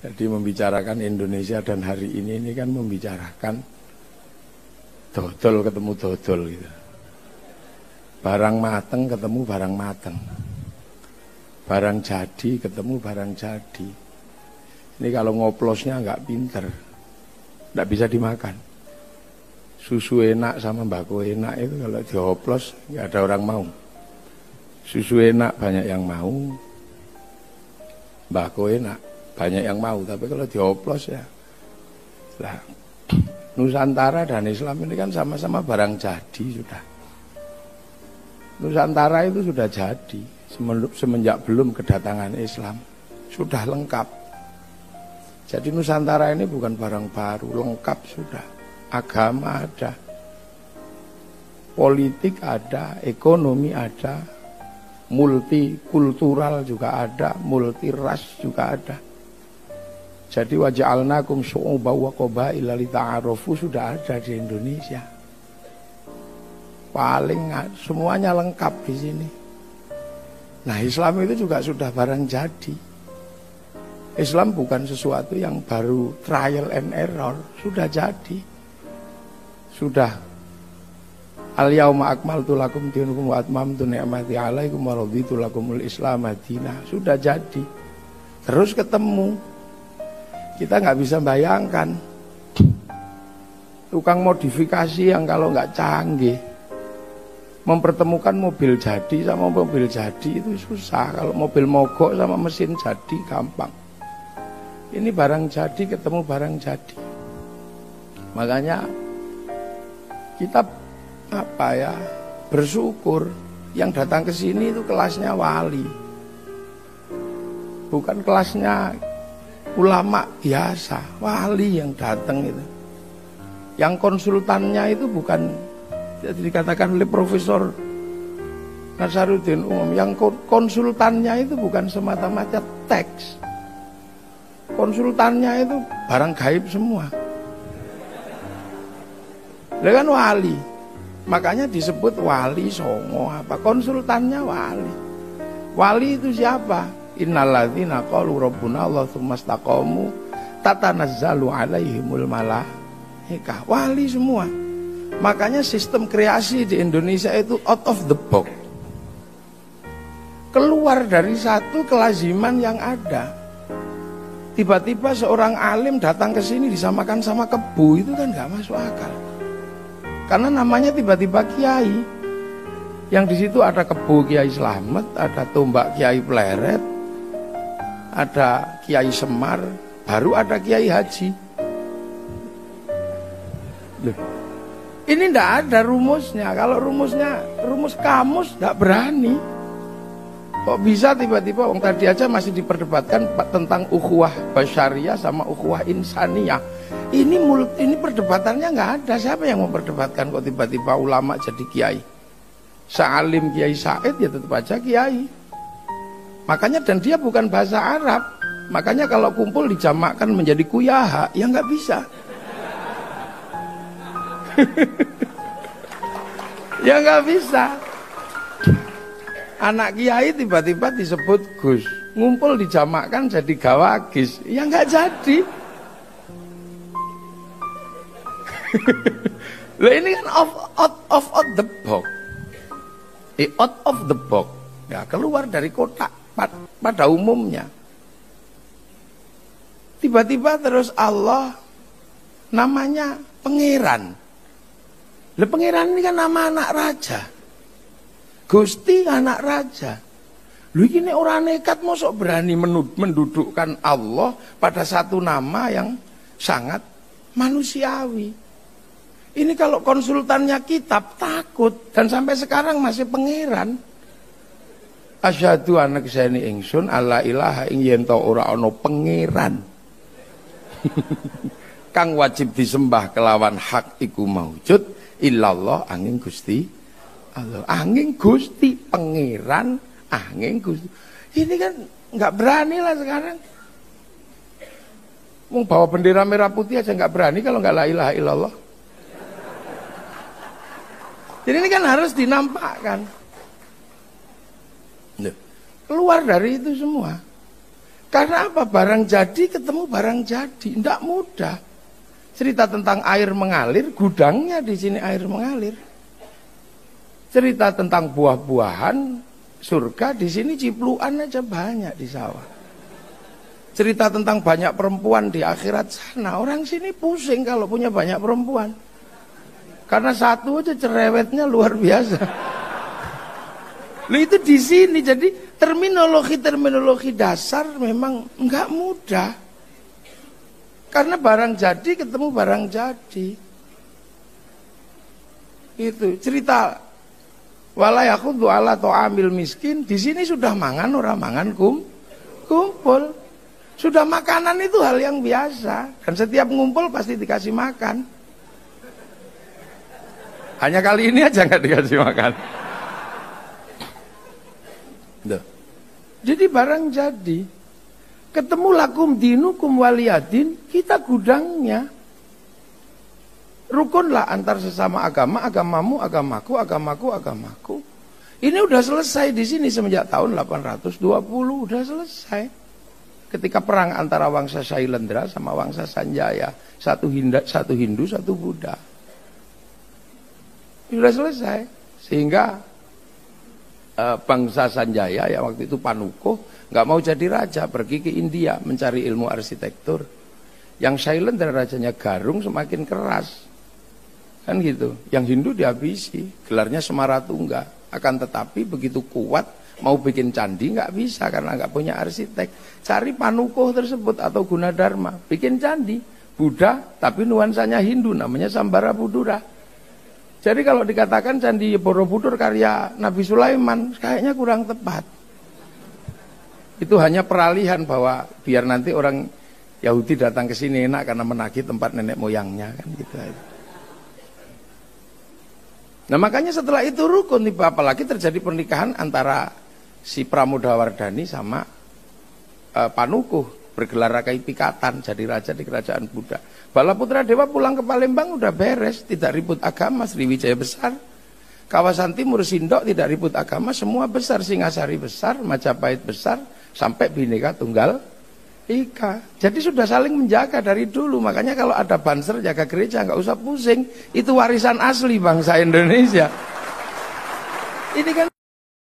Jadi membicarakan Indonesia dan hari ini kan membicarakan dodol ketemu dodol gitu. Barang mateng ketemu barang mateng. Barang jadi ketemu barang jadi. Ini kalau ngoplosnya nggak pinter, nggak bisa dimakan. Susu enak sama mbako enak itu kalau dioplos nggak ada orang mau. Susu enak banyak yang mau, mbako enak banyak yang mau, tapi kalau dioplos ya lah. Nusantara dan Islam ini kan sama-sama barang jadi sudah. Nusantara itu sudah jadi semenjak belum kedatangan Islam, sudah lengkap. Jadi Nusantara ini bukan barang baru, lengkap sudah. Agama ada, politik ada, ekonomi ada, multikultural juga ada, multiras juga ada. Jadi waja'alnakum syu'uban wa qabaila lita'arafu sudah ada di Indonesia. Paling semuanya lengkap di sini. Nah, Islam itu juga sudah barang jadi. Islam bukan sesuatu yang baru trial and error, sudah jadi. Sudah al-yauma akmaltu lakum dinakum wa atmamtu ni'mati 'alaikum wa raditu lakumul Islam madinah. Sudah jadi. Terus ketemu. Kita nggak bisa bayangkan tukang modifikasi yang kalau nggak canggih mempertemukan mobil jadi sama mobil jadi itu susah. Kalau mobil mogok sama mesin jadi gampang. Ini barang jadi ketemu barang jadi. Makanya kita bersyukur yang datang ke sini itu kelasnya wali, bukan kelasnya ulama biasa. Wali yang datang itu, yang konsultannya itu bukan jadi dikatakan oleh Profesor Nasaruddin Umum, yang konsultannya itu bukan semata-mata teks, konsultannya itu barang gaib semua. Dia kan wali, makanya disebut wali songo. Apa konsultannya wali? Wali itu siapa? Innalladzina qalu rabbuna Allah tsumma istaqamu tatanazzalu alaihimul malaikah. Wali semua. Makanya sistem kreasi di Indonesia itu out of the box. Keluar dari satu kelaziman yang ada. Tiba-tiba seorang alim datang ke sini disamakan sama kebu, itu kan nggak masuk akal. Karena namanya tiba-tiba kiai. Yang di situ ada kebu Kiai Slamet, ada tombak Kiai Pleret, ada Kiai Semar, baru ada Kiai Haji. Loh, ini ndak ada rumusnya. Kalau rumus kamus ndak berani. Kok bisa tiba-tiba orang tadi aja masih diperdebatkan tentang ukhuwah basyariyah sama ukhuwah insaniyah. Ini perdebatannya nggak ada. Siapa yang memperdebatkan kok tiba-tiba ulama jadi kiai? Sa'alim Kiai Said ya tetap aja kiai. Makanya dan dia bukan bahasa Arab. Makanya kalau kumpul dijamakkan menjadi kuyaha, ya nggak bisa. Ya nggak bisa. Anak kiai tiba-tiba disebut Gus, ngumpul dijamakkan jadi gawagis, ya nggak jadi. Loh ini kan out of the box. Out of the box. Ya, keluar dari kotak pada umumnya. Tiba-tiba terus Allah namanya pangeran. Lah pangeran ini kan nama anak raja. Gusti anak raja. Lu ini orang nekat mosok berani mendudukkan Allah pada satu nama yang sangat manusiawi. Ini kalau konsultannya kitab takut dan sampai sekarang masih pangeran. Asyhadu anna keseni ingsun alla ilaha ing yen ta ora ana pangeran. Kang wajib disembah kelawan hak iku maujud illallah angin Gusti Allah. Angin Gusti pangeran, angin Gusti. Ini kan nggak berani lah sekarang. Mau bawa bendera merah putih aja nggak berani kalau nggak la ilaha illallah. Jadi ini kan harus dinampakkan. Keluar dari itu semua. Karena apa? Barang jadi ketemu barang jadi, tidak mudah. Cerita tentang air mengalir, gudangnya di sini air mengalir. Cerita tentang buah-buahan, surga di sini cipluan aja banyak di sawah. Cerita tentang banyak perempuan di akhirat sana, orang sini pusing kalau punya banyak perempuan. Karena satu aja cerewetnya luar biasa. Loh itu di sini, jadi terminologi dasar memang enggak mudah. Karena barang jadi ketemu barang jadi. Itu cerita wala yakhuddu ala ta'amil miskin, di sini sudah mangan orang mangan kumpul. Sudah makanan itu hal yang biasa dan setiap ngumpul pasti dikasih makan. Hanya kali ini aja nggak dikasih makan. Duh. Jadi barang jadi, ketemu lakum dinukum waliyadin, kita gudangnya. Rukunlah antar sesama agama, agamamu, agamaku, agamaku, agamaku. Ini udah selesai di sini semenjak tahun 820, udah selesai. Ketika perang antara Wangsa Sailendra sama Wangsa Sanjaya, satu Hindu, satu Buddha. Sudah selesai. Sehingga bangsa Sanjaya ya waktu itu Panukuh nggak mau jadi raja, pergi ke India mencari ilmu arsitektur. Yang Sailendra rajanya Garung semakin keras. Kan gitu. Yang Hindu dihabisi, gelarnya Semaratungga. Akan tetapi begitu kuat mau bikin candi nggak bisa karena nggak punya arsitek. Cari Panukuh tersebut atau Gunadarma, bikin candi Buddha tapi nuansanya Hindu, namanya Sambara Budura. Jadi kalau dikatakan candi Borobudur karya Nabi Sulaiman, kayaknya kurang tepat. Itu hanya peralihan bahwa biar nanti orang Yahudi datang ke sini enak karena menagih tempat nenek moyangnya kan gitu. Nah makanya setelah itu rukun, apalagi terjadi pernikahan antara si Pramodawardhani sama Panukuh, bergelar Rakai Pikatan, jadi raja di kerajaan Buddha. Balaputra Dewa pulang ke Palembang udah beres, tidak ribut agama, Sriwijaya besar. Kawasan timur Sindok tidak ribut agama, semua besar, Singasari besar, Majapahit besar, sampai Bhinneka Tunggal Ika. Jadi sudah saling menjaga dari dulu. Makanya kalau ada banser jaga gereja nggak usah pusing, itu warisan asli bangsa Indonesia. Ini kan